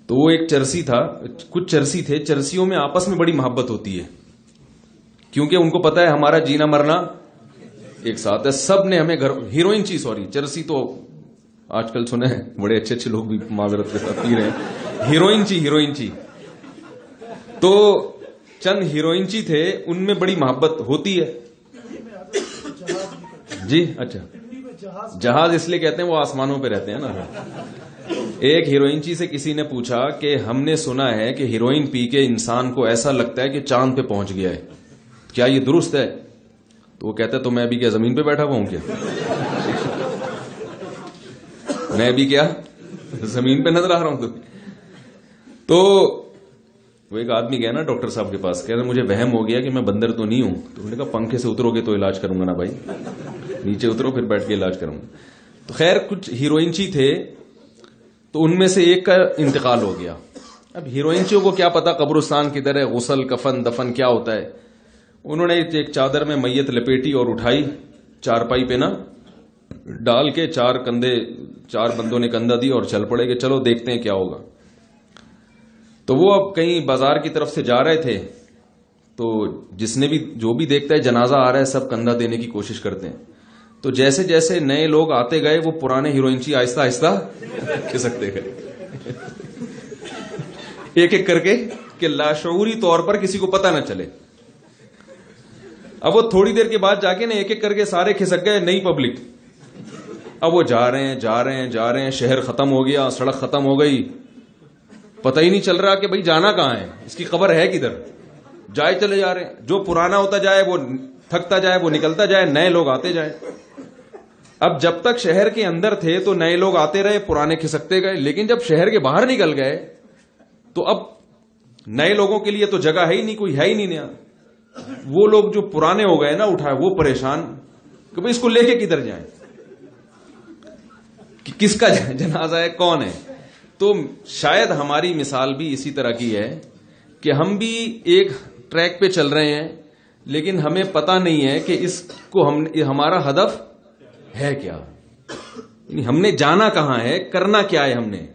تو وہ ایک چرسی تھا, کچھ چرسی تھے, چرسیوں میں آپس میں بڑی محبت ہوتی ہے کیونکہ ان کو پتا ہے ہمارا جینا مرنا ایک ساتھ ہے. سب نے ہمیں ہیروئن چرسی تو آج کل سنے ہیں بڑے اچھے اچھے لوگ بھی معذرت کے ساتھ پی رہے ہیں. ہیروئن چی تو چند ہیروئن چی تھے, ان میں بڑی محبت ہوتی ہے. جی اچھا, جہاز اس لیے کہتے ہیں وہ آسمانوں پہ رہتے ہیں نا. ایک ہیروئن چی سے کسی نے پوچھا کہ ہم نے سنا ہے کہ ہیروئن پی کے انسان کو ایسا لگتا ہے کہ چاند پہ پہنچ گیا ہے, کیا یہ درست ہے؟ تو وہ کہتا ہے تو میں ابھی کیا زمین پہ بیٹھا ہوا ہوں کیا؟ میں ابھی کیا زمین پہ نظر آ رہا ہوں؟ تو وہ ایک آدمی گیا نا ڈاکٹر صاحب کے پاس, کہہ رہے مجھے وہم ہو گیا کہ میں بندر تو نہیں ہوں. تو انہوں نے کہا پنکھے سے اترو گے تو علاج کروں گا نا بھائی, نیچے اترو پھر بیٹھ کے علاج کروں گا. تو خیر کچھ ہیروئنچی تھے, تو ان میں سے ایک کا انتقال ہو گیا. اب ہیروئنچیوں کو کیا پتا قبرستان کی طرح غسل کفن دفن کیا ہوتا ہے. انہوں نے ایک چادر میں میت لپیٹی اور اٹھائی, چارپائی پہ نا ڈال کے, چار بندوں نے کندھا دی اور چل پڑے کہ چلو دیکھتے ہیں کیا ہوگا. تو وہ اب کہیں بازار کی طرف سے جا رہے تھے, تو جو بھی دیکھتا ہے جنازہ آ رہا ہے سب کندھا دینے کی کوشش کرتے ہیں. تو جیسے جیسے نئے لوگ آتے گئے وہ پرانے ہیروئنچی آہستہ آہستہ کھسکتے گئے ایک ایک کر کے, کہ لاشعوری طور پر کسی کو پتہ نہ چلے. اب وہ تھوڑی دیر کے بعد جا کے نا ایک ایک کر کے سارے کھسک گئے, نئی پبلک. اب وہ جا رہے ہیں, شہر ختم ہو گیا, سڑک ختم ہو گئی, پتہ ہی نہیں چل رہا کہ بھئی جانا کہاں ہے, اس کی خبر ہے کدھر. جائے چلے جا رہے ہیں, جو پرانا ہوتا جائے وہ تھکتا جائے, وہ نکلتا جائے, نئے لوگ آتے جائیں. اب جب تک شہر کے اندر تھے تو نئے لوگ آتے رہے, پرانے کھسکتے گئے, لیکن جب شہر کے باہر نکل گئے تو اب نئے لوگوں کے لیے تو جگہ ہے ہی نہیں, کوئی ہے ہی نہیں نیا. وہ لوگ جو پرانے ہو گئے نا اٹھائے, وہ پریشان کہ بھئی اس کو لے کے کدھر جائیں, کہ کس کا جنازہ ہے, کون ہے. تو شاید ہماری مثال بھی اسی طرح کی ہے کہ ہم بھی ایک ٹریک پہ چل رہے ہیں, لیکن ہمیں پتہ نہیں ہے کہ اس کو ہمارا ہدف ہے کیا, ہم نے جانا کہاں ہے, کرنا کیا ہے ہم نے.